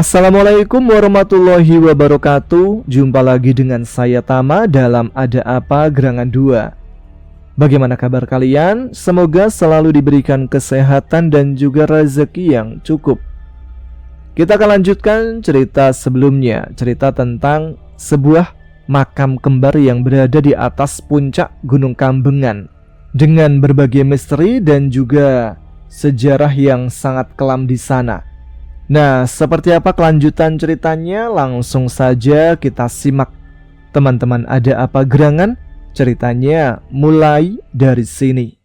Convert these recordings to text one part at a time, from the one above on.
Assalamualaikum warahmatullahi wabarakatuh. Jumpa lagi dengan saya Tama dalam Ada Apa Gerangan 2. Bagaimana kabar kalian? Semoga selalu diberikan kesehatan dan juga rezeki yang cukup. Kita akan lanjutkan cerita sebelumnya. Cerita tentang sebuah makam kembar yang berada di atas puncak Gunung Kambengan, dengan berbagai misteri dan juga sejarah yang sangat kelam di sana. Nah, seperti apa kelanjutan ceritanya? Langsung saja kita simak. Teman-teman, ada apa gerangan? Ceritanya mulai dari sini.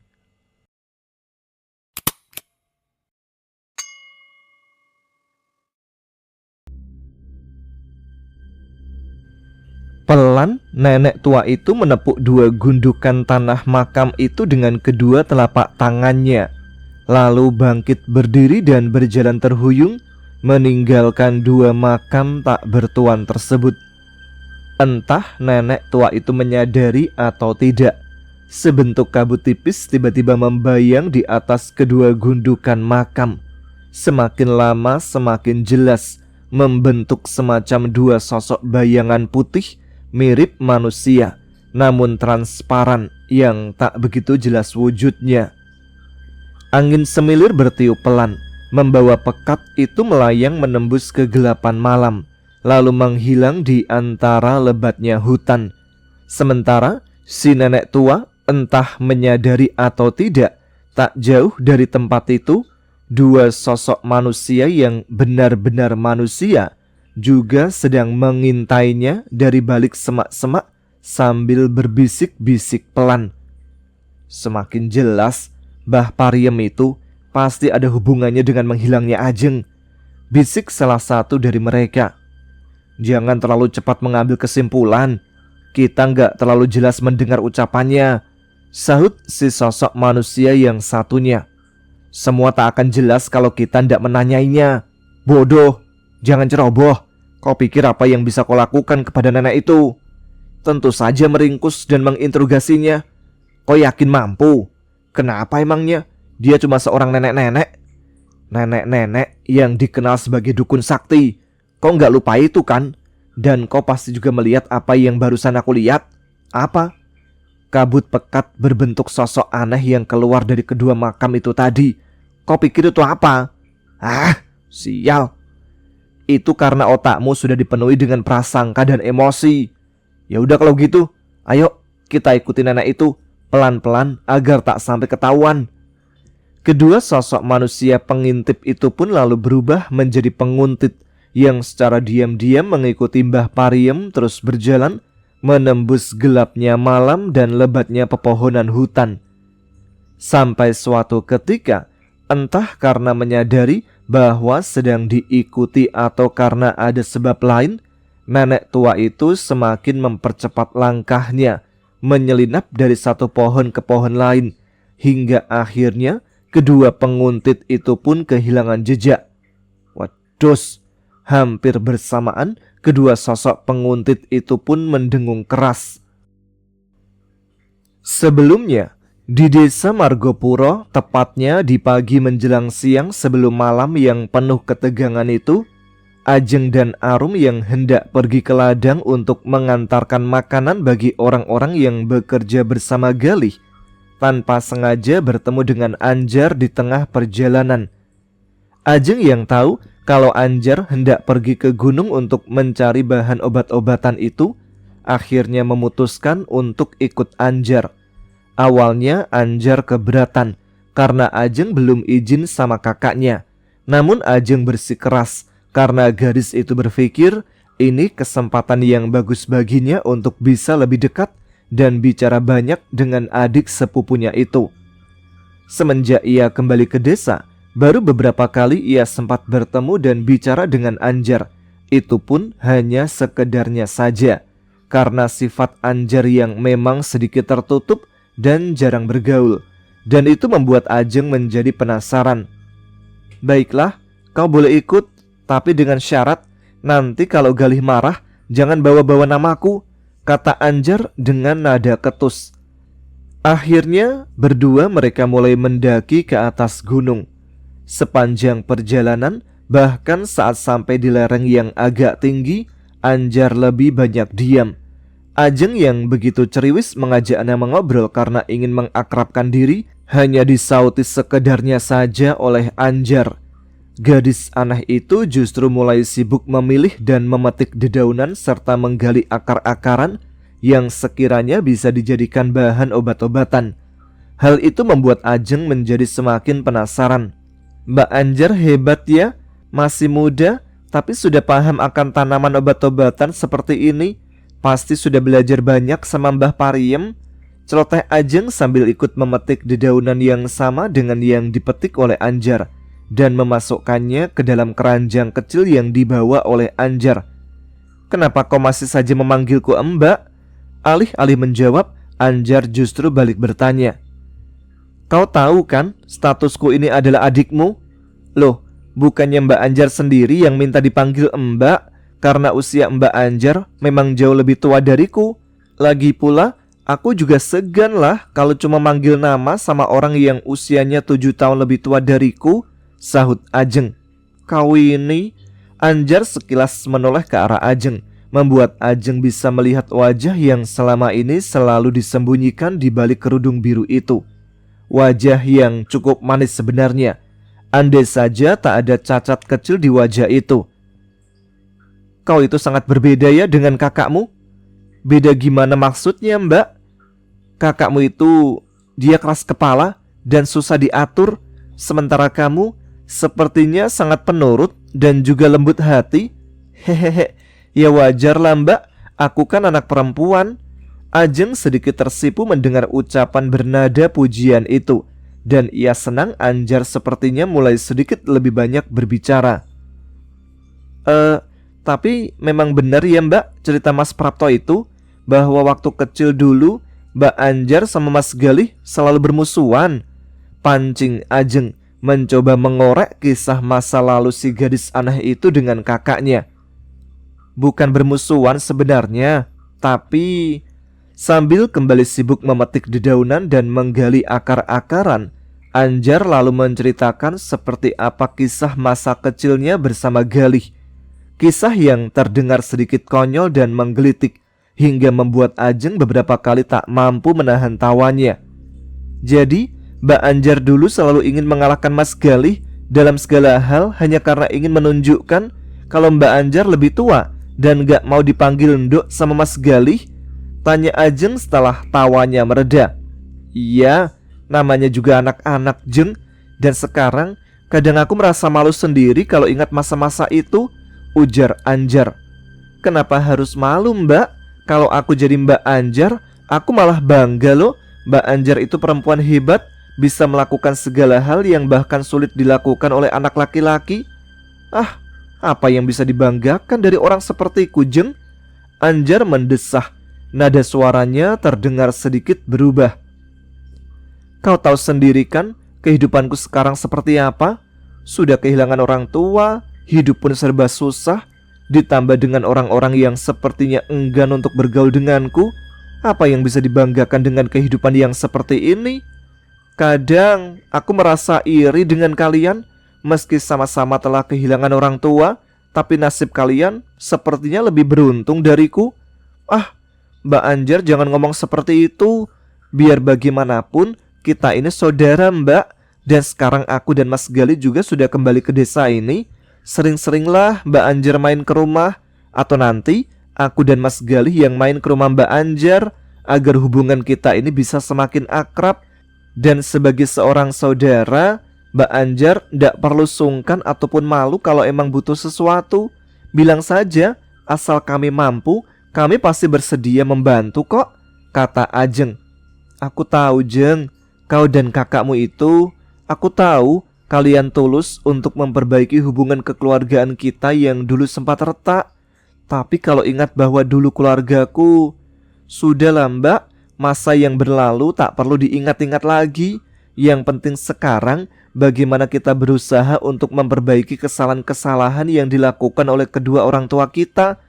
Pelan, nenek tua itu menepuk dua gundukan tanah makam itu dengan kedua telapak tangannya, lalu bangkit berdiri dan berjalan terhuyung, meninggalkan dua makam tak bertuan tersebut. Entah nenek tua itu menyadari atau tidak, sebentuk kabut tipis tiba-tiba membayang di atas kedua gundukan makam. Semakin lama semakin jelas, membentuk semacam dua sosok bayangan putih mirip manusia, namun transparan yang tak begitu jelas wujudnya. Angin semilir bertiup pelan, membawa pekat itu melayang menembus kegelapan malam, lalu menghilang di antara lebatnya hutan. Sementara si nenek tua, entah menyadari atau tidak, tak jauh dari tempat itu, dua sosok manusia yang benar-benar manusia juga sedang mengintainya dari balik semak-semak sambil berbisik-bisik pelan. Semakin jelas, Mbah Pariem itu pasti ada hubungannya dengan menghilangnya Ajeng, bisik salah satu dari mereka. Jangan terlalu cepat mengambil kesimpulan, kita nggak terlalu jelas mendengar ucapannya, sahut si sosok manusia yang satunya. Semua tak akan jelas kalau kita ndak menanyainya. Bodoh, jangan ceroboh. Kau pikir apa yang bisa kau lakukan kepada nenek itu? Tentu saja meringkus dan menginterogasinya. Kau yakin mampu? Kenapa emangnya? Dia cuma seorang nenek-nenek. Nenek-nenek yang dikenal sebagai dukun sakti. Kau nggak lupa itu kan? Dan kau pasti juga melihat apa yang barusan aku lihat. Apa? Kabut pekat berbentuk sosok aneh yang keluar dari kedua makam itu tadi. Kau pikir itu apa? Ah, sial. Itu karena otakmu sudah dipenuhi dengan prasangka dan emosi. Ya udah kalau gitu, ayo kita ikuti nenek itu pelan-pelan agar tak sampai ketahuan. Kedua sosok manusia pengintip itu pun lalu berubah menjadi penguntit yang secara diam-diam mengikuti Mbah Pariem terus berjalan menembus gelapnya malam dan lebatnya pepohonan hutan. Sampai suatu ketika, entah karena menyadari bahwa sedang diikuti atau karena ada sebab lain, nenek tua itu semakin mempercepat langkahnya, menyelinap dari satu pohon ke pohon lain, hingga akhirnya kedua penguntit itu pun kehilangan jejak. Waduh, hampir bersamaan kedua sosok penguntit itu pun mendengung keras. Sebelumnya, di desa Margopuro, tepatnya di pagi menjelang siang sebelum malam yang penuh ketegangan itu, Ajeng dan Arum yang hendak pergi ke ladang untuk mengantarkan makanan bagi orang-orang yang bekerja bersama Galih, tanpa sengaja bertemu dengan Anjar di tengah perjalanan. Ajeng yang tahu kalau Anjar hendak pergi ke gunung untuk mencari bahan obat-obatan itu, akhirnya memutuskan untuk ikut Anjar. Awalnya Anjar keberatan karena Ajeng belum izin sama kakaknya. Namun Ajeng bersikeras karena gadis itu berpikir ini kesempatan yang bagus baginya untuk bisa lebih dekat dan bicara banyak dengan adik sepupunya itu. Semenjak ia kembali ke desa, baru beberapa kali ia sempat bertemu dan bicara dengan Anjar. Itu pun hanya sekedarnya saja, karena sifat Anjar yang memang sedikit tertutup dan jarang bergaul, dan itu membuat Ajeng menjadi penasaran. Baiklah, kau boleh ikut, tapi dengan syarat nanti kalau Galih marah jangan bawa-bawa namaku, kata Anjar dengan nada ketus. Akhirnya berdua mereka mulai mendaki ke atas gunung. Sepanjang perjalanan Bahkan saat sampai di lereng yang agak tinggi, Anjar lebih banyak diam. Ajeng yang begitu ceriwis mengajaknya mengobrol karena ingin mengakrabkan diri hanya disauti sekedarnya saja oleh Anjar. Gadis aneh itu justru mulai sibuk memilih dan memetik dedaunan serta menggali akar-akaran yang sekiranya bisa dijadikan bahan obat-obatan. Hal itu membuat Ajeng menjadi semakin penasaran. Mbak Anjar hebat ya, masih muda tapi sudah paham akan tanaman obat-obatan seperti ini. Pasti sudah belajar banyak sama Mbah Pariem. Celoteh Ajeng sambil ikut memetik dedaunan yang sama dengan yang dipetik oleh Anjar dan memasukkannya ke dalam keranjang kecil yang dibawa oleh Anjar. Kenapa kau masih saja memanggilku Mbak? Alih-alih menjawab, Anjar justru balik bertanya. Kau tahu kan statusku ini adalah adikmu? Loh, bukannya Mbak Anjar sendiri yang minta dipanggil Mbak karena usia Mbak Anjar memang jauh lebih tua dariku. Lagi pula, aku juga segan lah kalau cuma manggil nama sama orang yang usianya 7 tahun lebih tua dariku, sahut Ajeng. Kau ini, Anjar sekilas menoleh ke arah Ajeng, membuat Ajeng bisa melihat wajah yang selama ini selalu disembunyikan di balik kerudung biru itu. Wajah yang cukup manis sebenarnya, andai saja tak ada cacat kecil di wajah itu. Kau itu sangat berbeda ya dengan kakakmu. Beda gimana maksudnya Mbak? Kakakmu itu dia keras kepala dan susah diatur, sementara kamu sepertinya sangat penurut dan juga lembut hati. Hehehe, ya wajar lah Mbak, aku kan anak perempuan. Ajeng sedikit tersipu mendengar ucapan bernada pujian itu, dan ia senang Anjar sepertinya mulai sedikit lebih banyak berbicara. Tapi memang benar ya Mbak cerita Mas Prapto itu, bahwa waktu kecil dulu Mbak Anjar sama Mas Galih selalu bermusuhan. Pancing Ajeng mencoba mengorek kisah masa lalu si gadis aneh itu dengan kakaknya. Bukan bermusuhan sebenarnya, tapi sambil kembali sibuk memetik dedaunan dan menggali akar-akaran, Anjar lalu menceritakan seperti apa kisah masa kecilnya bersama Galih. Kisah yang terdengar sedikit konyol dan menggelitik hingga membuat Ajeng beberapa kali tak mampu menahan tawanya. Jadi, Mbak Anjar dulu selalu ingin mengalahkan Mas Galih dalam segala hal hanya karena ingin menunjukkan kalau Mbak Anjar lebih tua dan gak mau dipanggil Nduk sama Mas Galih? Tanya Ajeng setelah tawanya mereda. Iya, namanya juga anak-anak Jeng. Dan sekarang kadang aku merasa malu sendiri kalau ingat masa-masa itu, ujar Anjar. Kenapa harus malu Mbak? Kalau aku jadi Mbak Anjar, aku malah bangga loh. Mbak Anjar itu perempuan hebat, bisa melakukan segala hal yang bahkan sulit dilakukan oleh anak laki-laki. Ah, apa yang bisa dibanggakan dari orang sepertiku Jeng? Anjar mendesah. Nada suaranya terdengar sedikit berubah. Kau tahu sendiri kan kehidupanku sekarang seperti apa? Sudah kehilangan orang tua, hidup pun serba susah, ditambah dengan orang-orang yang sepertinya enggan untuk bergaul denganku. Apa yang bisa dibanggakan dengan kehidupan yang seperti ini? Kadang aku merasa iri dengan kalian. Meski sama-sama telah kehilangan orang tua, tapi nasib kalian sepertinya lebih beruntung dariku. Ah, Mbak Anjar jangan ngomong seperti itu. Biar bagaimanapun kita ini saudara Mbak. Dan sekarang aku dan Mas Gali juga sudah kembali ke desa ini. Sering-seringlah Mbak Anjar main ke rumah. Atau nanti aku dan Mas Gali yang main ke rumah Mbak Anjar, agar hubungan kita ini bisa semakin akrab. Dan sebagai seorang saudara, Mbak Anjar tidak perlu sungkan ataupun malu kalau emang butuh sesuatu. Bilang saja, asal kami mampu, kami pasti bersedia membantu kok, kata Ajeng. Aku tahu Jeng, kau dan kakakmu itu, aku tahu kalian tulus untuk memperbaiki hubungan kekeluargaan kita yang dulu sempat retak. Tapi kalau ingat bahwa dulu keluargaku, sudahlah Mbak, masa yang berlalu tak perlu diingat-ingat lagi. Yang penting sekarang bagaimana kita berusaha untuk memperbaiki kesalahan-kesalahan yang dilakukan oleh kedua orang tua kita.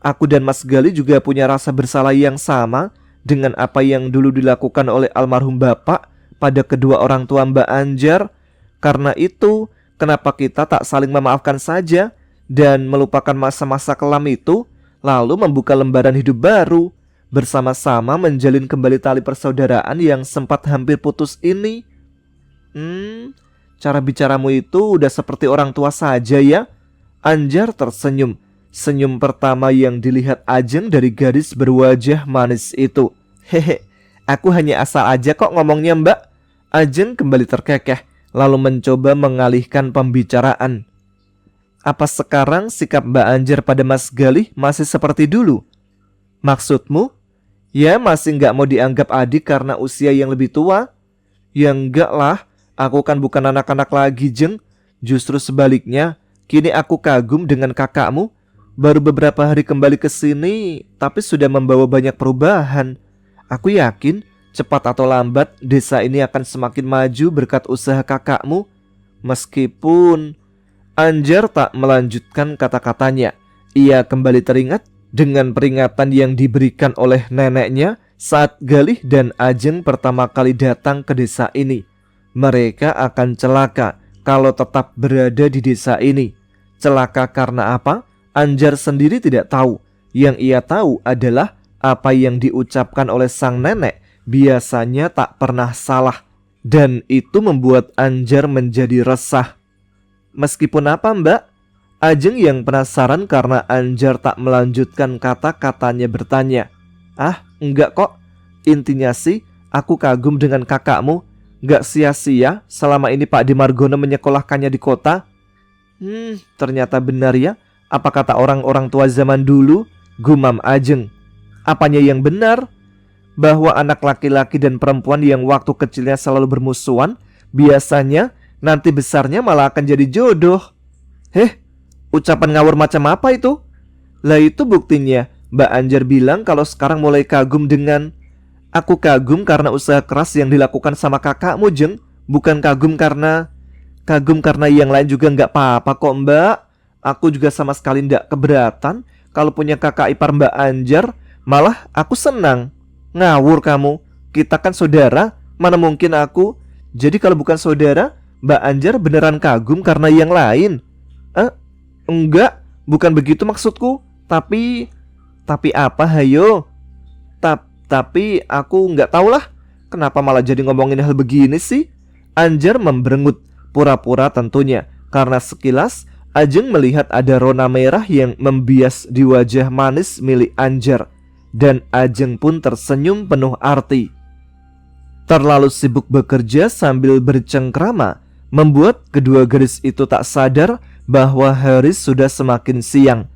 Aku dan Mas Gali juga punya rasa bersalah yang sama dengan apa yang dulu dilakukan oleh almarhum Bapak pada kedua orang tua Mbak Anjar. Karena itu, Kenapa kita tak saling memaafkan saja dan melupakan masa-masa kelam itu, lalu membuka lembaran hidup baru, bersama-sama menjalin kembali tali persaudaraan yang sempat hampir putus ini? Cara bicaramu itu udah seperti orang tua saja ya. Anjar tersenyum. Senyum pertama yang dilihat Ajeng dari gadis berwajah manis itu. Hehe, aku hanya asal aja kok ngomongnya mbak. Ajeng kembali terkekeh, lalu mencoba mengalihkan pembicaraan. Apa sekarang sikap Mbak Anjar pada Mas Galih masih seperti dulu? Maksudmu? Ya masih nggak mau dianggap adik karena usia yang lebih tua? Ya enggak lah, aku kan bukan anak-anak lagi Jeng. Justru sebaliknya, kini aku kagum dengan kakakmu. Baru beberapa hari kembali ke sini, tapi sudah membawa banyak perubahan. Aku yakin cepat atau lambat desa ini akan semakin maju berkat usaha kakakmu. Meskipun Anjar tak melanjutkan kata-katanya, ia kembali teringat dengan peringatan yang diberikan oleh neneknya saat Galih dan Ajeng pertama kali datang ke desa ini. Mereka akan celaka kalau tetap berada di desa ini. Celaka karena apa? Anjar sendiri tidak tahu. Yang ia tahu adalah apa yang diucapkan oleh sang nenek biasanya tak pernah salah. Dan itu membuat Anjar menjadi resah. Meskipun apa mbak? Ajeng yang penasaran karena Anjar tak melanjutkan kata-katanya bertanya. Ah, enggak kok. Intinya sih, aku kagum dengan kakakmu. Gak sia-sia selama ini Pak Dimargono menyekolahkannya di kota. Ternyata benar ya. Apa kata orang-orang tua zaman dulu? Gumam Ajeng. Apanya yang benar? Bahwa anak laki-laki dan perempuan yang waktu kecilnya selalu bermusuhan, biasanya nanti besarnya malah akan jadi jodoh. Ucapan ngawur macam apa itu? Lah itu buktinya Mbak Anjar bilang kalau sekarang mulai kagum dengan... Aku kagum karena usaha keras yang dilakukan sama kakakmu Jeng. Bukan kagum karena yang lain juga nggak apa-apa kok mbak. Aku juga sama sekali nggak keberatan kalau punya kakak ipar Mbak Anjar. Malah aku senang. Ngawur kamu. Kita kan saudara. Mana mungkin aku. Jadi kalau bukan saudara, Mbak Anjar beneran kagum karena yang lain. Enggak, bukan begitu maksudku. Tapi apa hayo? Tapi aku nggak tahulah. Kenapa malah jadi ngomongin hal begini sih? Anjar memberengut. Pura-pura tentunya. Karena sekilas Ajeng melihat ada rona merah yang membias di wajah manis milik Anjar. Dan Ajeng pun tersenyum penuh arti. Terlalu sibuk bekerja sambil bercengkrama membuat kedua gadis itu tak sadar bahwa hari sudah semakin siang.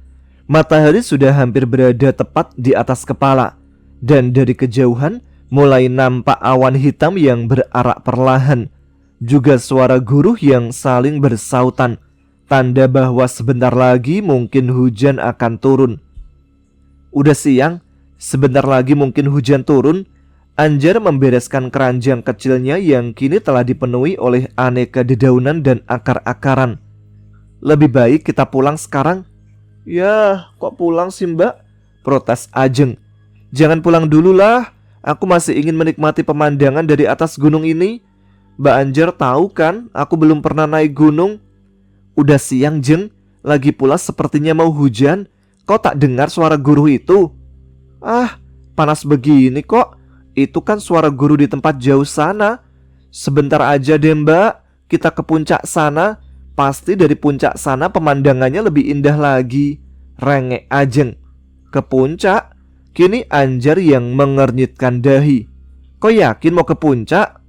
Matahari sudah hampir berada tepat di atas kepala. Dan dari kejauhan mulai nampak awan hitam yang berarak perlahan. Juga suara guruh yang saling bersautan. Tanda bahwa sebentar lagi mungkin hujan akan turun. Udah siang, sebentar lagi mungkin hujan turun. Anjar membereskan keranjang kecilnya yang kini telah dipenuhi oleh aneka dedaunan dan akar-akaran. Lebih baik kita pulang sekarang. Ya, kok pulang sih mbak? Protes Ajeng. Jangan pulang dulu lah. Aku masih ingin menikmati pemandangan dari atas gunung ini. Mbak Anjar tahu kan, aku belum pernah naik gunung. Udah siang Jeng, lagi pula sepertinya mau hujan. Kau tak dengar suara guru itu? Panas begini kok. Itu kan suara guru di tempat jauh sana. Sebentar aja deh mbak, kita ke puncak sana. Pasti dari puncak sana pemandangannya lebih indah lagi. Rengek Ajeng. Ke puncak? Kini Anjar yang mengernyitkan dahi. Kau yakin mau ke puncak?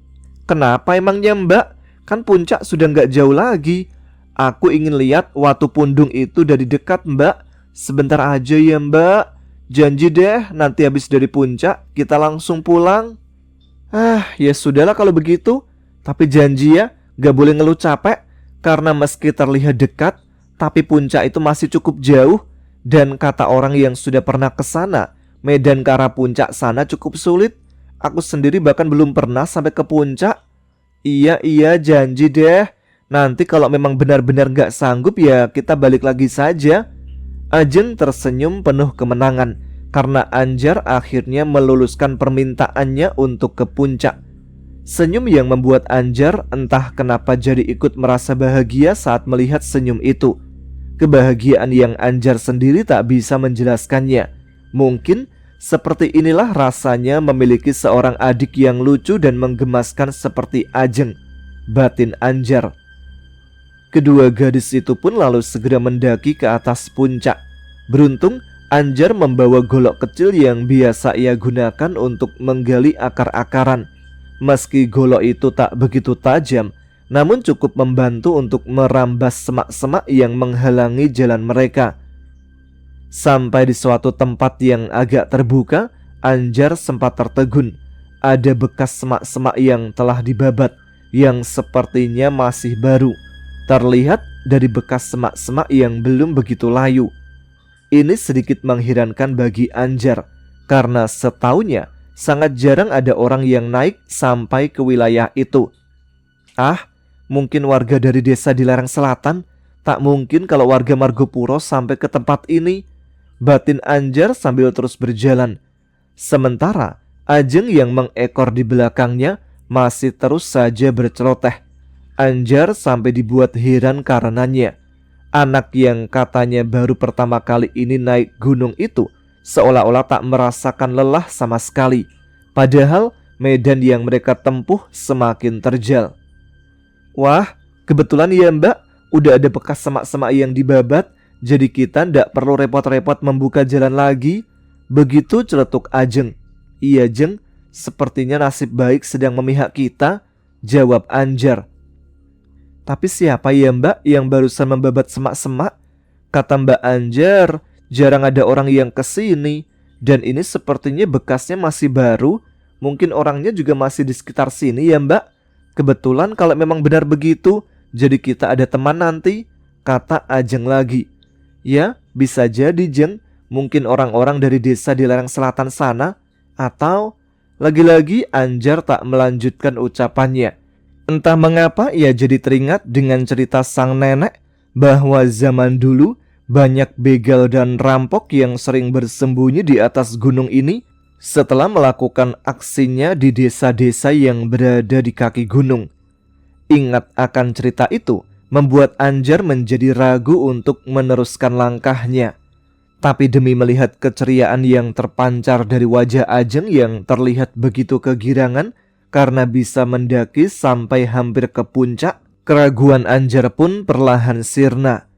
Kenapa emangnya mbak? Kan puncak sudah gak jauh lagi. Aku ingin lihat Watu Pundung itu dari dekat mbak. Sebentar aja ya mbak. Janji deh nanti habis dari puncak kita langsung pulang. Ya sudahlah kalau begitu. Tapi janji ya, gak boleh ngeluh capek. Karena meski terlihat dekat, tapi puncak itu masih cukup jauh. Dan kata orang yang sudah pernah ke sana, medan ke arah puncak sana cukup sulit. Aku sendiri bahkan belum pernah sampai ke puncak. Iya janji deh. Nanti kalau memang benar-benar gak sanggup ya kita balik lagi saja. Ajeng tersenyum penuh kemenangan karena Anjar akhirnya meluluskan permintaannya untuk ke puncak. Senyum yang membuat Anjar entah kenapa jadi ikut merasa bahagia saat melihat senyum itu. Kebahagiaan yang Anjar sendiri tak bisa menjelaskannya. Mungkin seperti inilah rasanya memiliki seorang adik yang lucu dan menggemaskan seperti Ajeng, batin Anjar. Kedua gadis itu pun lalu segera mendaki ke atas puncak. Beruntung Anjar membawa golok kecil yang biasa ia gunakan untuk menggali akar-akaran. Meski golok itu tak begitu tajam, namun cukup membantu untuk merambas semak-semak yang menghalangi jalan mereka. Sampai di suatu tempat yang agak terbuka, Anjar sempat tertegun. Ada bekas semak-semak yang telah dibabat, yang sepertinya masih baru. Terlihat dari bekas semak-semak yang belum begitu layu. Ini sedikit mengherankan bagi Anjar, karena setaunya sangat jarang ada orang yang naik sampai ke wilayah itu. Mungkin warga dari desa di lereng selatan. Tak mungkin kalau warga Margopuro sampai ke tempat ini, batin Anjar sambil terus berjalan. Sementara Ajeng yang mengekor di belakangnya masih terus saja berceloteh. Anjar sampai dibuat heran karenanya. Anak yang katanya baru pertama kali ini naik gunung itu seolah-olah tak merasakan lelah sama sekali. Padahal medan yang mereka tempuh semakin terjal. Wah, kebetulan ya Mbak, udah ada bekas semak-semak yang dibabat, jadi kita ndak perlu repot-repot membuka jalan lagi. Begitu celetuk Ajeng. Iya Jeng, sepertinya nasib baik sedang memihak kita, jawab Anjar. Tapi siapa ya Mbak yang barusan membabat semak-semak? Kata Mbak Anjar, jarang ada orang yang kesini. Dan ini sepertinya bekasnya masih baru. Mungkin orangnya juga masih di sekitar sini ya Mbak. Kebetulan kalau memang benar begitu, jadi kita ada teman nanti, kata Ajeng lagi. Ya, bisa jadi Jeng. Mungkin orang-orang dari desa di lereng selatan sana. Atau lagi-lagi Anjar tak melanjutkan ucapannya. Entah mengapa ia jadi teringat dengan cerita sang nenek bahwa zaman dulu banyak begal dan rampok yang sering bersembunyi di atas gunung ini setelah melakukan aksinya di desa-desa yang berada di kaki gunung. Ingat akan cerita itu membuat Anjar menjadi ragu untuk meneruskan langkahnya. Tapi demi melihat keceriaan yang terpancar dari wajah Ajeng yang terlihat begitu kegirangan karena bisa mendaki sampai hampir ke puncak, keraguan Anjar pun perlahan sirna.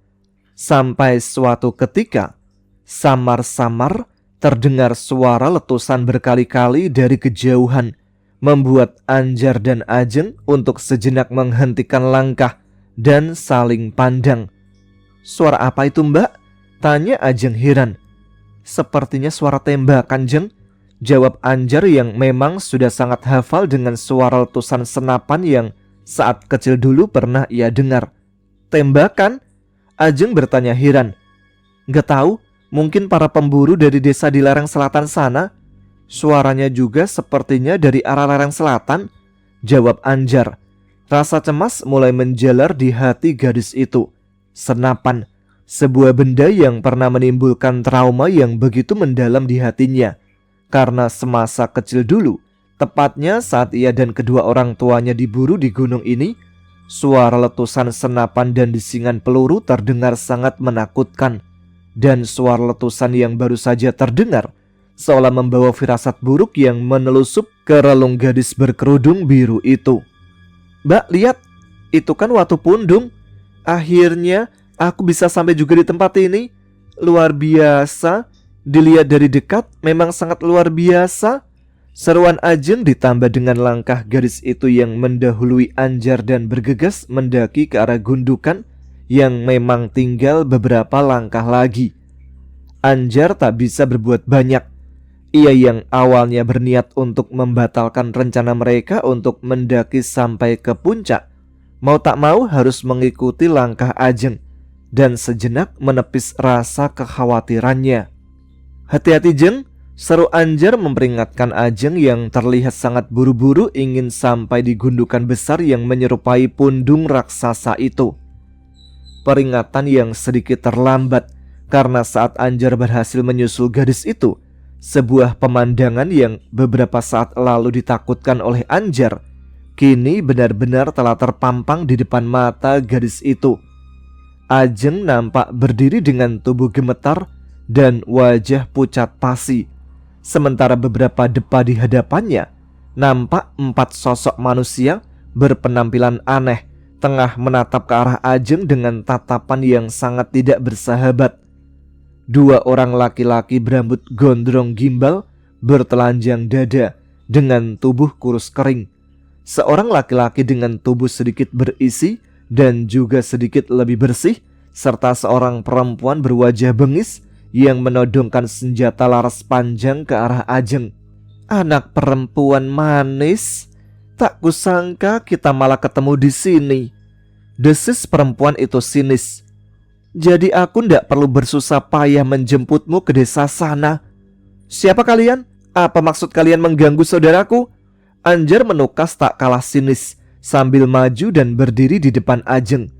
Sampai suatu ketika, samar-samar terdengar suara letusan berkali-kali dari kejauhan, membuat Anjar dan Ajeng untuk sejenak menghentikan langkah dan saling pandang. Suara apa itu Mbak? Tanya Ajeng heran. Sepertinya suara tembakan Jeng, jawab Anjar yang memang sudah sangat hafal dengan suara letusan senapan yang saat kecil dulu pernah ia dengar. Tembakan? Ajeng bertanya heran. Gak tahu, mungkin para pemburu dari desa di lereng selatan sana. Suaranya juga sepertinya dari arah lereng selatan, jawab Anjar. Rasa cemas mulai menjalar di hati gadis itu. Senapan, sebuah benda yang pernah menimbulkan trauma yang begitu mendalam di hatinya. Karena semasa kecil dulu, tepatnya saat ia dan kedua orang tuanya diburu di gunung ini, suara letusan senapan dan desingan peluru terdengar sangat menakutkan. Dan suara letusan yang baru saja terdengar seolah membawa firasat buruk yang menelusup ke relung gadis berkerudung biru itu. Mbak, lihat, itu kan Watu Pundung. Akhirnya aku bisa sampai juga di tempat ini. Luar biasa. Dilihat dari dekat memang sangat luar biasa. Seruan Ajeng ditambah dengan langkah gadis itu yang mendahului Anjar dan bergegas mendaki ke arah gundukan yang memang tinggal beberapa langkah lagi. Anjar tak bisa berbuat banyak. Ia yang awalnya berniat untuk membatalkan rencana mereka untuk mendaki sampai ke puncak, mau tak mau harus mengikuti langkah Ajeng dan sejenak menepis rasa kekhawatirannya. Hati-hati Jeng, seru Anjar memperingatkan Ajeng yang terlihat sangat buru-buru ingin sampai di gundukan besar yang menyerupai pundung raksasa itu. Peringatan yang sedikit terlambat karena saat Anjar berhasil menyusul gadis itu, sebuah pemandangan yang beberapa saat lalu ditakutkan oleh Anjar kini benar-benar telah terpampang di depan mata gadis itu. Ajeng nampak berdiri dengan tubuh gemetar dan wajah pucat pasi. Sementara beberapa depa di hadapannya nampak 4 sosok manusia berpenampilan aneh tengah menatap ke arah Ajeng dengan tatapan yang sangat tidak bersahabat. 2 orang laki-laki berambut gondrong gimbal bertelanjang dada dengan tubuh kurus kering. Seorang laki-laki dengan tubuh sedikit berisi dan juga sedikit lebih bersih, serta seorang perempuan berwajah bengis yang menodongkan senjata laras panjang ke arah Ajeng. Anak perempuan manis, tak kusangka kita malah ketemu di sini, desis perempuan itu sinis. Jadi aku ndak perlu bersusah payah menjemputmu ke desa sana. Siapa kalian? Apa maksud kalian mengganggu saudaraku? Anjar menukas tak kalah sinis sambil maju dan berdiri di depan Ajeng.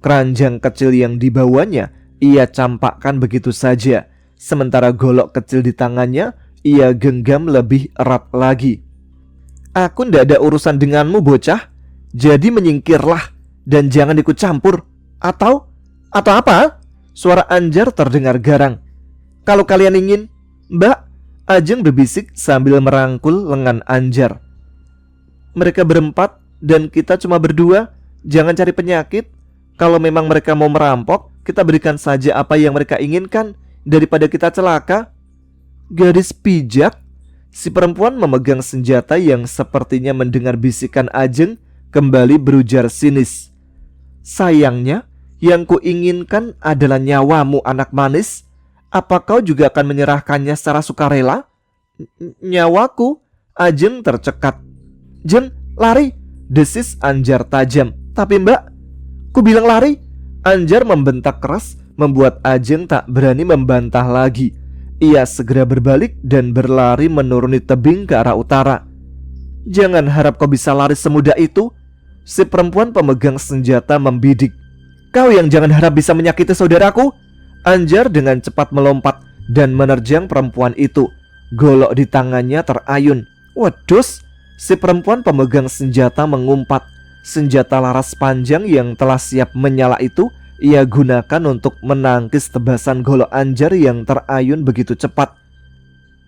Keranjang kecil yang dibawanya ia campakkan begitu saja, sementara golok kecil di tangannya ia genggam lebih erat lagi. Aku ndak ada urusan denganmu bocah, jadi menyingkirlah dan jangan ikut campur. Atau apa? Suara Anjar terdengar garang. Kalau kalian ingin, Mbak, Ajeng berbisik sambil merangkul lengan Anjar. Mereka berempat dan kita cuma berdua, jangan cari penyakit. Kalau memang mereka mau merampok, kita berikan saja apa yang mereka inginkan daripada kita celaka. Gadis pijak. Si perempuan memegang senjata yang sepertinya mendengar bisikan Ajeng kembali berujar sinis. Sayangnya, yang kuinginkan adalah nyawamu, anak manis. Apa kau juga akan menyerahkannya secara sukarela? Nyawaku? Ajeng tercekat. Jeng, lari, desis Anjar tajam. Tapi Mbak, ku bilang lari. Anjar membentak keras, membuat Ajeng tak berani membantah lagi. Ia segera berbalik dan berlari menuruni tebing ke arah utara. Jangan harap kau bisa lari semudah itu. Si perempuan pemegang senjata membidik. Kau yang jangan harap bisa menyakiti saudaraku. Anjar dengan cepat melompat dan menerjang perempuan itu. Golok di tangannya terayun. Wedus, si perempuan pemegang senjata mengumpat. Senjata laras panjang yang telah siap menyala itu ia gunakan untuk menangkis tebasan golok Anjar yang terayun begitu cepat.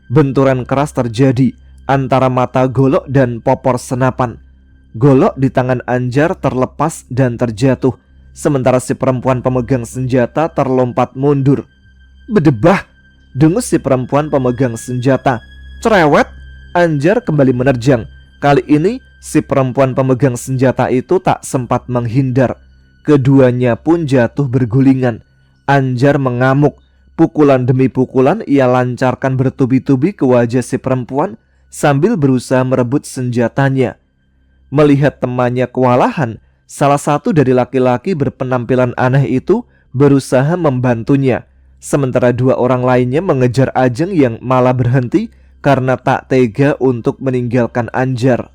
Benturan keras terjadi antara mata golok dan popor senapan. Golok di tangan Anjar terlepas dan terjatuh, sementara si perempuan pemegang senjata terlompat mundur. Bedebah, dengus si perempuan pemegang senjata. Cerewet, Anjar kembali menerjang. Kali ini si perempuan pemegang senjata itu tak sempat menghindar. Keduanya pun jatuh bergulingan. Anjar mengamuk. Pukulan demi pukulan ia lancarkan bertubi-tubi ke wajah si perempuan sambil berusaha merebut senjatanya. Melihat temannya kewalahan, salah satu dari laki-laki berpenampilan aneh itu berusaha membantunya, sementara 2 orang lainnya mengejar Ajeng yang malah berhenti karena tak tega untuk meninggalkan Anjar.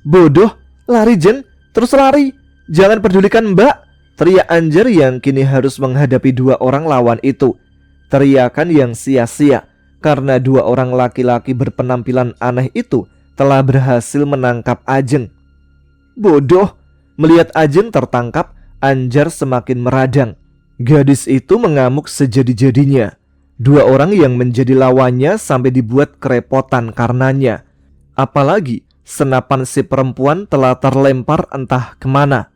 Bodoh, lari Jeng, terus lari, jangan pedulikan Mbak, teriak Anjar yang kini harus menghadapi 2 orang lawan itu. Teriakan yang sia-sia karena 2 orang laki-laki berpenampilan aneh itu telah berhasil menangkap Ajeng. Bodoh, melihat Ajeng tertangkap, Anjar semakin meradang. Gadis itu mengamuk sejadi-jadinya. 2 orang yang menjadi lawannya sampai dibuat kerepotan karenanya. Apalagi senapan si perempuan telah terlempar entah kemana.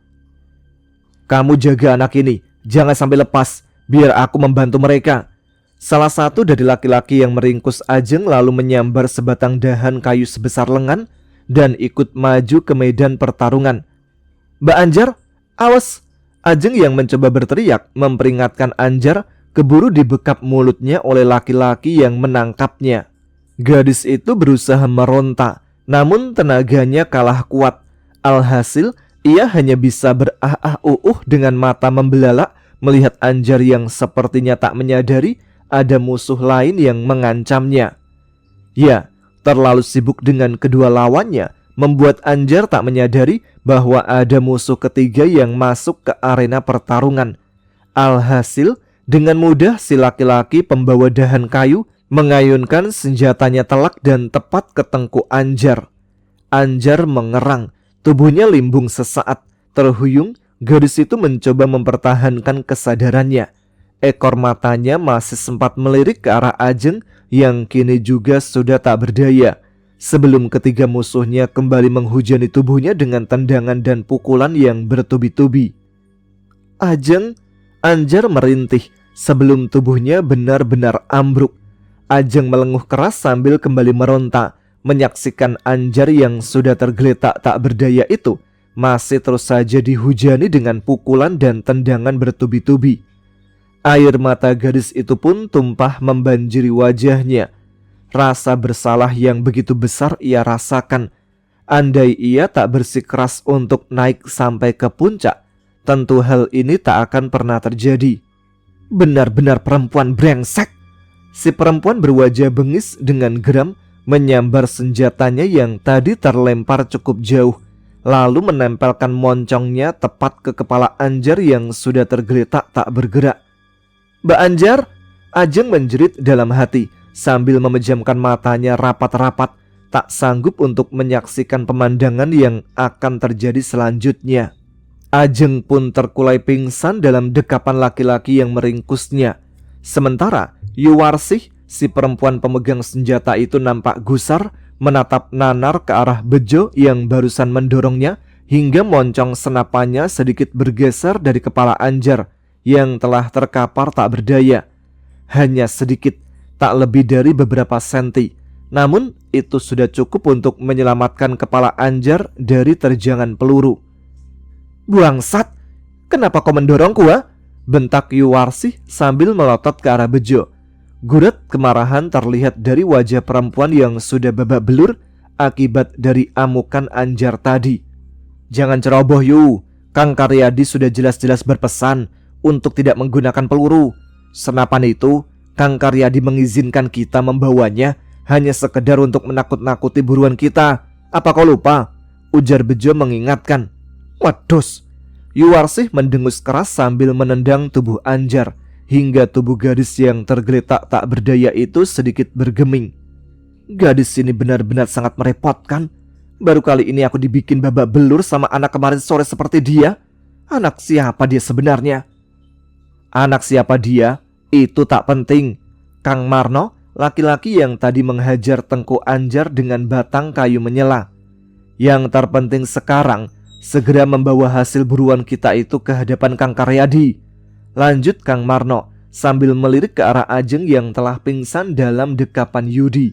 Kamu jaga anak ini, jangan sampai lepas, biar aku membantu mereka. Salah satu dari laki-laki yang meringkus Ajeng lalu menyambar sebatang dahan kayu sebesar lengan dan ikut maju ke medan pertarungan. Mbak Anjar, awas! Ajeng yang mencoba berteriak memperingatkan Anjar keburu dibekap mulutnya oleh laki-laki yang menangkapnya. Gadis itu berusaha meronta, namun tenaganya kalah kuat. Alhasil, ia hanya bisa berah-ah-uh dengan mata membelalak melihat Anjar yang sepertinya tak menyadari ada musuh lain yang mengancamnya. Ya, terlalu sibuk dengan kedua lawannya membuat Anjar tak menyadari bahwa ada musuh ketiga yang masuk ke arena pertarungan. Alhasil, dengan mudah si laki-laki pembawa dahan kayu mengayunkan senjatanya telak dan tepat ke tengkuk Anjar. Anjar mengerang, Tubuhnya limbung sesaat, terhuyung. Gadis itu mencoba mempertahankan kesadarannya. Ekor matanya masih sempat melirik ke arah Ajeng yang kini juga sudah tak berdaya, sebelum ketiga musuhnya kembali menghujani tubuhnya dengan tendangan dan pukulan yang bertubi-tubi. Ajeng, Anjar merintih sebelum tubuhnya benar-benar ambruk. Ajeng melenguh keras sambil kembali meronta, menyaksikan Anjar yang sudah tergeletak tak berdaya itu masih terus saja dihujani dengan pukulan dan tendangan bertubi-tubi. Air mata gadis itu pun tumpah membanjiri wajahnya. Rasa bersalah yang begitu besar ia rasakan. Andai ia tak bersikeras untuk naik sampai ke puncak, tentu hal ini tak akan pernah terjadi. Benar-benar perempuan brengsek. Si perempuan berwajah bengis dengan geram menyambar senjatanya yang tadi terlempar cukup jauh, lalu menempelkan moncongnya tepat ke kepala Anjar yang sudah tergeletak tak bergerak. "Mbak Anjar!" Ajeng menjerit dalam hati sambil memejamkan matanya rapat-rapat, tak sanggup untuk menyaksikan pemandangan yang akan terjadi selanjutnya. Ajeng pun terkulai pingsan dalam dekapan laki-laki yang meringkusnya. Sementara Yuwarsih, si perempuan pemegang senjata itu, nampak gusar menatap nanar ke arah Bejo yang barusan mendorongnya hingga moncong senapannya sedikit bergeser dari kepala Anjar yang telah terkapar tak berdaya. Hanya sedikit, tak lebih dari beberapa senti. Namun itu sudah cukup untuk menyelamatkan kepala Anjar dari terjangan peluru. "Bangsat, kenapa kau mendorongku, ha?" bentak Yuwarsih sambil melotot ke arah Bejo. Gurat kemarahan terlihat dari wajah perempuan yang sudah babak belur akibat dari amukan Anjar tadi. "Jangan ceroboh, Yu. Kang Karyadi sudah jelas-jelas berpesan untuk tidak menggunakan peluru. Senapan itu Kang Karyadi mengizinkan kita membawanya hanya sekedar untuk menakut-nakuti buruan kita. Apa kau lupa?" ujar Bejo mengingatkan. "Waduh!" Yuwarsih mendengus keras sambil menendang tubuh Anjar hingga tubuh gadis yang tergeletak tak berdaya itu sedikit bergeming. Gadis ini benar-benar sangat merepotkan. Baru kali ini aku dibikin babak belur sama anak kemarin sore seperti dia. Anak siapa dia sebenarnya? Anak siapa dia? Itu tak penting. Kang Marno, laki-laki yang tadi menghajar Tengku Anjar dengan batang kayu menyela. Yang terpenting sekarang, segera membawa hasil buruan kita itu ke hadapan Kang Karyadi, lanjut Kang Marno sambil melirik ke arah Ajeng yang telah pingsan dalam dekapan Yudi.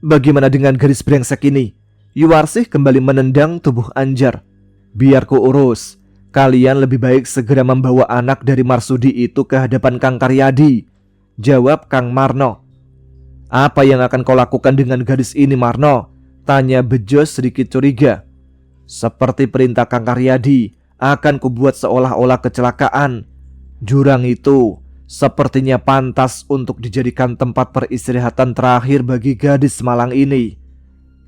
"Bagaimana dengan gadis brengsek ini?" Yuwarsih kembali menendang tubuh Anjar. "Biar ku urus. Kalian lebih baik segera membawa anak dari Marsudi itu ke hadapan Kang Karyadi," jawab Kang Marno. "Apa yang akan kau lakukan dengan gadis ini, Marno?" tanya Bejo sedikit curiga. "Seperti perintah Kang Karyadi, akan kubuat seolah-olah kecelakaan. Jurang itu sepertinya pantas untuk dijadikan tempat peristirahatan terakhir bagi gadis malang ini."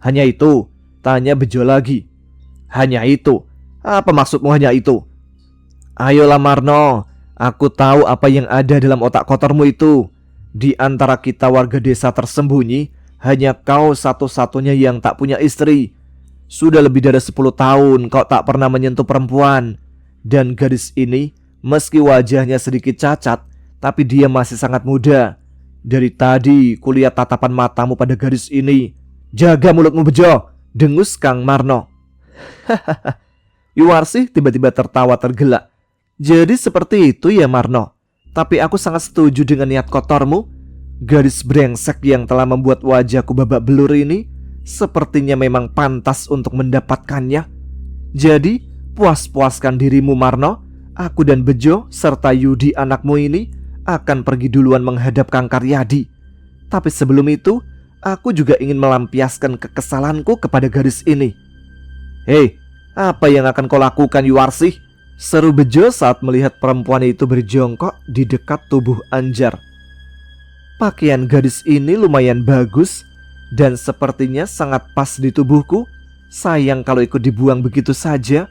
"Hanya itu?" tanya Bejo lagi. "Hanya itu? Apa maksudmu hanya itu?" "Ayolah Marno, aku tahu apa yang ada dalam otak kotormu itu. Di antara kita warga desa tersembunyi, hanya kau satu-satunya yang tak punya istri. Sudah lebih dari 10 tahun kau tak pernah menyentuh perempuan. Dan gadis ini, meski wajahnya sedikit cacat, tapi dia masih sangat muda. Dari tadi kulihat tatapan matamu pada gadis ini. Jaga mulutmu, Bejo," dengus Kang Marno. Hahaha. Yuwarsih tiba-tiba tertawa tergelak. "Jadi seperti itu ya Marno. Tapi aku sangat setuju dengan niat kotormu. Gadis brengsek yang telah membuat wajahku babak belur ini sepertinya memang pantas untuk mendapatkannya. Jadi puas-puaskan dirimu Marno. Aku dan Bejo serta Yudi anakmu ini akan pergi duluan menghadap Kang Karyadi. Tapi sebelum itu, aku juga ingin melampiaskan kekesalanku kepada gadis ini." "Hei, apa yang akan kau lakukan Yuwarsih?" seru Bejo saat melihat perempuan itu berjongkok di dekat tubuh Anjar. Pakaian gadis ini lumayan bagus dan sepertinya sangat pas di tubuhku. Sayang kalau ikut dibuang begitu saja.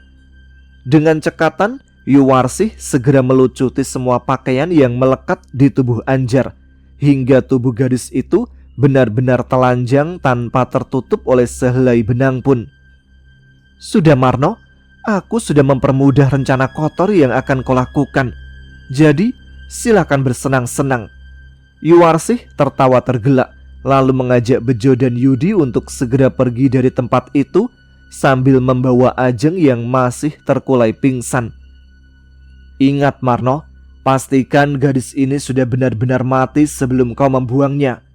Dengan cekatan, Yuwarsih segera melucuti semua pakaian yang melekat di tubuh Anjar hingga tubuh gadis itu benar-benar telanjang tanpa tertutup oleh sehelai benang pun. Sudah Marno, aku sudah mempermudah rencana kotor yang akan kau lakukan. Jadi silakan bersenang-senang. Yuwarsih tertawa tergelak, lalu mengajak Bejo dan Yudi untuk segera pergi dari tempat itu sambil membawa Ajeng yang masih terkulai pingsan. Ingat Marno, pastikan gadis ini sudah benar-benar mati sebelum kau membuangnya.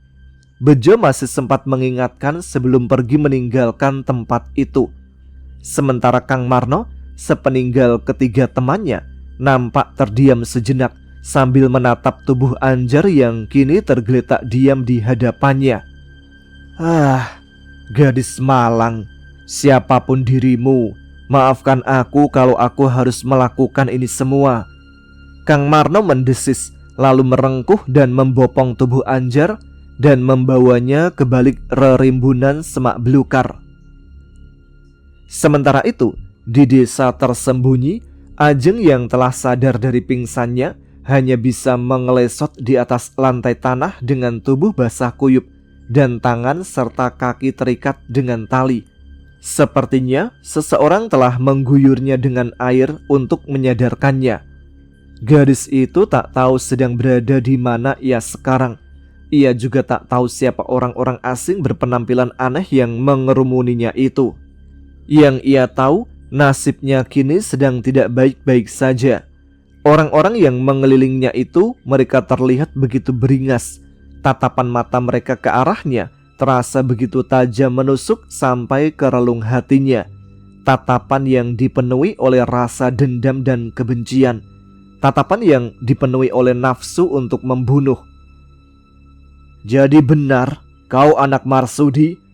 Bejo masih sempat mengingatkan sebelum pergi meninggalkan tempat itu. Sementara Kang Marno, sepeninggal ketiga temannya, nampak terdiam sejenak sambil menatap tubuh Anjar yang kini tergeletak diam di hadapannya. Gadis malang, siapapun dirimu, maafkan aku kalau aku harus melakukan ini semua. Kang Marno mendesis, lalu merengkuh dan membopong tubuh Anjar dan membawanya ke balik rerimbunan semak belukar. Sementara itu, di desa tersembunyi, Ajeng yang telah sadar dari pingsannya hanya bisa mengelesot di atas lantai tanah dengan tubuh basah kuyup dan tangan serta kaki terikat dengan tali. Sepertinya seseorang telah mengguyurnya dengan air untuk menyadarkannya. Gadis itu tak tahu sedang berada di mana ia sekarang. Ia juga tak tahu siapa orang-orang asing berpenampilan aneh yang mengerumuninya itu. Yang ia tahu, nasibnya kini sedang tidak baik-baik saja. Orang-orang yang mengelilingnya itu, mereka terlihat begitu beringas. Tatapan mata mereka ke arahnya terasa begitu tajam menusuk sampai ke relung hatinya. Tatapan yang dipenuhi oleh rasa dendam dan kebencian. Tatapan yang dipenuhi oleh nafsu untuk membunuh. Jadi benar, kau anak Marsudi?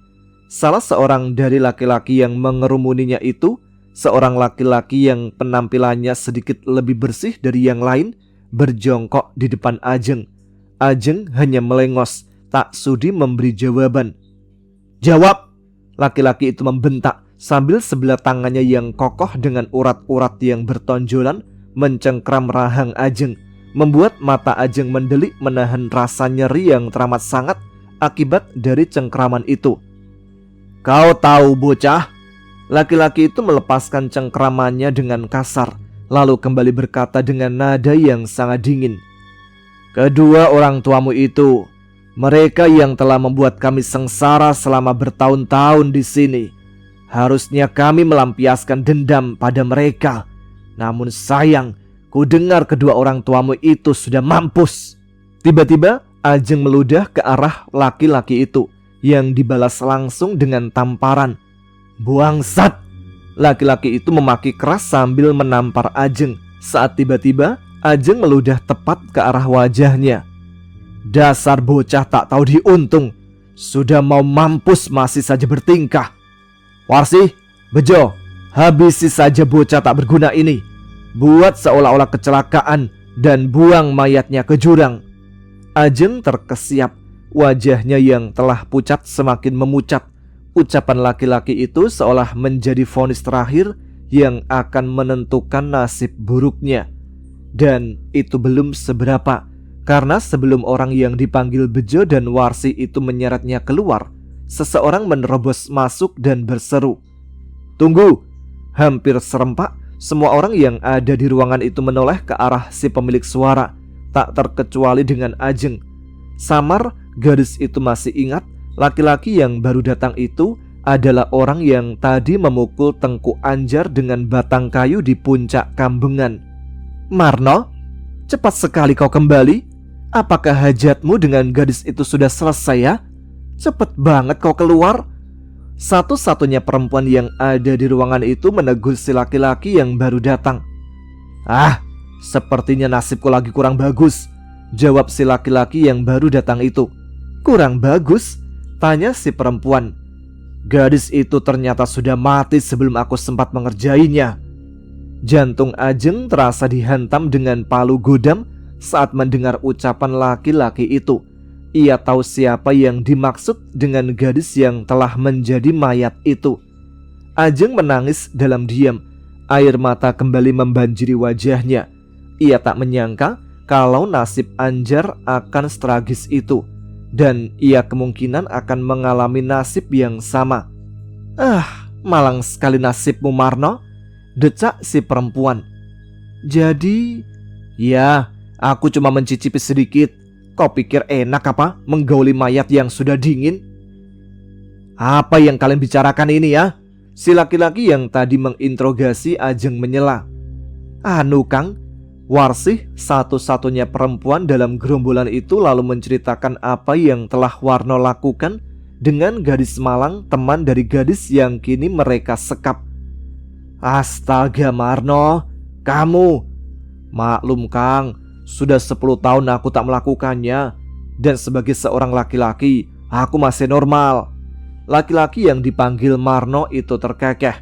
Salah seorang dari laki-laki yang mengerumuninya itu, seorang laki-laki yang penampilannya sedikit lebih bersih dari yang lain, berjongkok di depan Ajeng. Ajeng hanya melengos, tak sudi memberi jawaban. "Jawab!" Laki-laki itu membentak sambil sebelah tangannya yang kokoh dengan urat-urat yang bertonjolan mencengkram rahang Ajeng, membuat mata Ajeng mendelik menahan rasa nyeri yang teramat sangat akibat dari cengkraman itu. "Kau tahu bocah?" Laki-laki itu melepaskan cengkramannya dengan kasar, lalu kembali berkata dengan nada yang sangat dingin. "Kedua orang tuamu itu, mereka yang telah membuat kami sengsara selama bertahun-tahun di sini. Harusnya kami melampiaskan dendam pada mereka. Namun sayang, ku dengar kedua orang tuamu itu sudah mampus." Tiba-tiba Ajeng meludah ke arah laki-laki itu, yang dibalas langsung dengan tamparan. "Buangsat!" Laki-laki itu memaki keras sambil menampar Ajeng, saat tiba-tiba Ajeng meludah tepat ke arah wajahnya. "Dasar bocah tak tahu diuntung, sudah mau mampus masih saja bertingkah. Warsih, Bejo, habisi saja bocah tak berguna ini. Buat seolah-olah kecelakaan dan buang mayatnya ke jurang." Ajeng terkesiap, wajahnya yang telah pucat semakin memucat. Ucapan laki-laki itu seolah menjadi vonis terakhir yang akan menentukan nasib buruknya. Dan itu belum seberapa, karena sebelum orang yang dipanggil Bejo dan Warsi itu menyeretnya keluar, seseorang menerobos masuk dan berseru, "Tunggu!" Hampir serempak, semua orang yang ada di ruangan itu menoleh ke arah si pemilik suara, tak terkecuali dengan Ajeng. Samar, gadis itu masih ingat laki-laki yang baru datang itu adalah orang yang tadi memukul Tengku Anjar dengan batang kayu di puncak kambengan. "Marno, cepat sekali kau kembali. Apakah hajatmu dengan gadis itu sudah selesai ya? Cepet banget kau keluar." Satu-satunya perempuan yang ada di ruangan itu menegur si laki-laki yang baru datang. Sepertinya nasibku lagi kurang bagus," jawab si laki-laki yang baru datang itu. "Kurang bagus?" tanya si perempuan. "Gadis itu ternyata sudah mati sebelum aku sempat mengerjainya." Jantung Ajeng terasa dihantam dengan palu godam saat mendengar ucapan laki-laki itu. Ia tahu siapa yang dimaksud dengan gadis yang telah menjadi mayat itu. Ajeng menangis dalam diam. Air mata kembali membanjiri wajahnya. Ia tak menyangka kalau nasib Anjar akan setragis itu, dan ia kemungkinan akan mengalami nasib yang sama. Malang sekali nasibmu, Marno, decak si perempuan. Jadi, ya, aku cuma mencicipi sedikit. Kau pikir enak apa menggauli mayat yang sudah dingin? Apa yang kalian bicarakan ini ya? Si laki-laki yang tadi menginterogasi Ajeng menyela. Anu Kang, Warsih satu-satunya perempuan dalam gerombolan itu lalu menceritakan apa yang telah Warno lakukan dengan gadis Malang, teman dari gadis yang kini mereka sekap. Astaga Marno, kamu. Maklum Kang, sudah 10 tahun aku tak melakukannya. Dan sebagai seorang laki-laki, aku masih normal. Laki-laki yang dipanggil Marno itu terkekeh.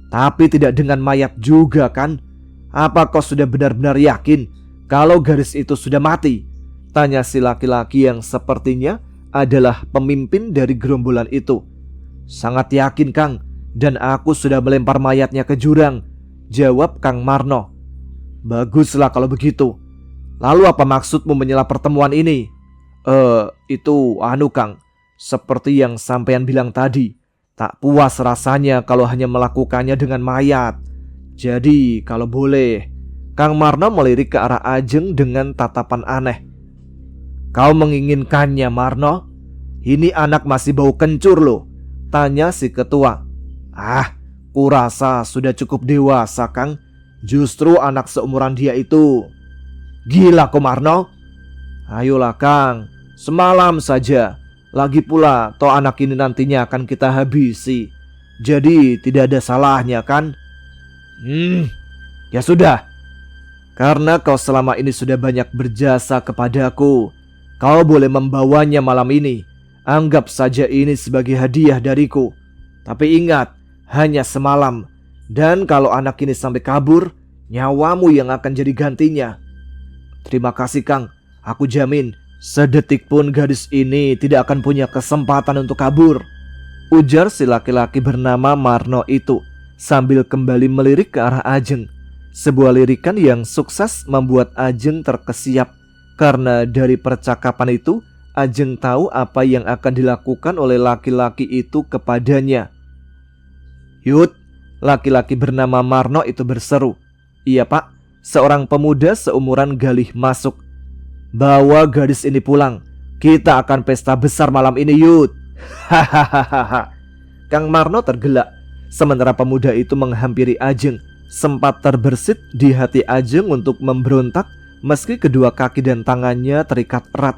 Tapi tidak dengan mayat juga kan? Apa kau sudah benar-benar yakin kalau gadis itu sudah mati? Tanya si laki-laki yang sepertinya adalah pemimpin dari gerombolan itu. Sangat yakin Kang, dan aku sudah melempar mayatnya ke jurang, jawab Kang Marno. Baguslah kalau begitu. Lalu apa maksudmu menyela pertemuan ini? Itu anu Kang, seperti yang sampean bilang tadi, tak puas rasanya kalau hanya melakukannya dengan mayat. Jadi kalau boleh. Kang Marno melirik ke arah Ajeng dengan tatapan aneh. Kau menginginkannya Marno? Ini anak masih bau kencur loh, tanya si ketua. Kurasa sudah cukup dewasa Kang. Justru anak seumuran dia itu. Gila kau Marno. Ayolah Kang, semalam saja. Lagi pula toh anak ini nantinya akan kita habisi. Jadi tidak ada salahnya kan? Ya sudah. Karena kau selama ini sudah banyak berjasa kepadaku, kau boleh membawanya malam ini. Anggap saja ini sebagai hadiah dariku. Tapi ingat, hanya semalam. Dan kalau anak ini sampai kabur, nyawamu yang akan jadi gantinya. Terima kasih Kang. Aku jamin sedetik pun gadis ini tidak akan punya kesempatan untuk kabur, ujar si laki-laki bernama Marno itu sambil kembali melirik ke arah Ajeng. Sebuah lirikan yang sukses membuat Ajeng terkesiap. Karena dari percakapan itu Ajeng tahu apa yang akan dilakukan oleh laki-laki itu kepadanya. Yud, laki-laki bernama Marno itu berseru. Iya Pak, seorang pemuda seumuran Galih masuk. Bawa gadis ini pulang. Kita akan pesta besar malam ini Yud. Hahaha. Kang Marno tergelak. Sementara pemuda itu menghampiri Ajeng. Sempat terbersit di hati Ajeng untuk memberontak meski kedua kaki dan tangannya terikat erat.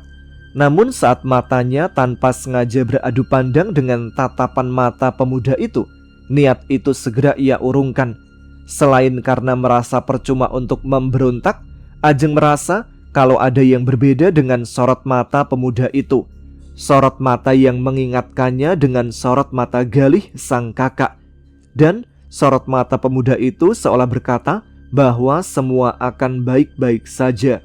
Namun saat matanya tanpa sengaja beradu pandang dengan tatapan mata pemuda itu, niat itu segera ia urungkan. Selain karena merasa percuma untuk memberontak, Ajeng merasa kalau ada yang berbeda dengan sorot mata pemuda itu. Sorot mata yang mengingatkannya dengan sorot mata Galih sang kakak. Dan sorot mata pemuda itu seolah berkata bahwa semua akan baik-baik saja.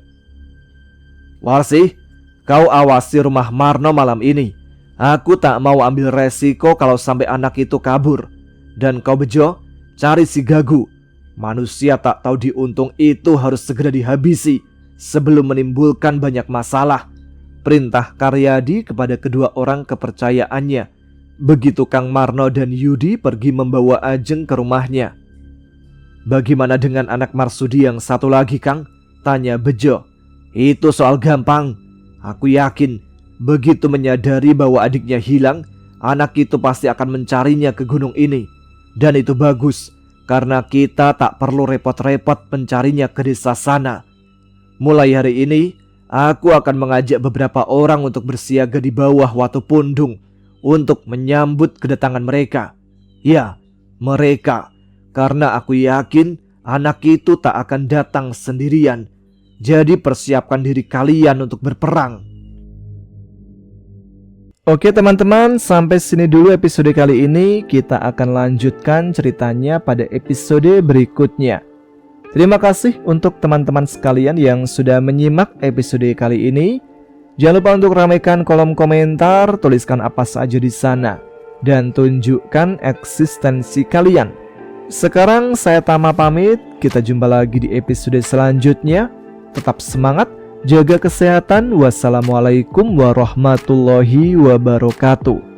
Warsih, kau awasi rumah Marno malam ini. Aku tak mau ambil resiko kalau sampai anak itu kabur. Dan kau Bejo, cari si Gagu. Manusia tak tahu diuntung itu harus segera dihabisi sebelum menimbulkan banyak masalah. Perintah Karyadi kepada kedua orang kepercayaannya. Begitu Kang Marno dan Yudi pergi membawa Ajeng ke rumahnya. Bagaimana dengan anak Marsudi yang satu lagi Kang? Tanya Bejo. Itu soal gampang. Aku yakin begitu menyadari bahwa adiknya hilang, anak itu pasti akan mencarinya ke gunung ini. Dan itu bagus, karena kita tak perlu repot-repot mencarinya ke desa sana. Mulai hari ini, aku akan mengajak beberapa orang untuk bersiaga di bawah Watu Pundung untuk menyambut kedatangan mereka. Ya, mereka. Karena aku yakin anak itu tak akan datang sendirian. Jadi persiapkan diri kalian untuk berperang. Oke teman-teman, sampai sini dulu episode kali ini. Kita akan lanjutkan ceritanya pada episode berikutnya. Terima kasih untuk teman-teman sekalian yang sudah menyimak episode kali ini. Jangan lupa untuk ramaikan kolom komentar, tuliskan apa saja di sana, dan tunjukkan eksistensi kalian. Sekarang saya Tama pamit, kita jumpa lagi di episode selanjutnya. Tetap semangat, jaga kesehatan. Wassalamualaikum warahmatullahi wabarakatuh.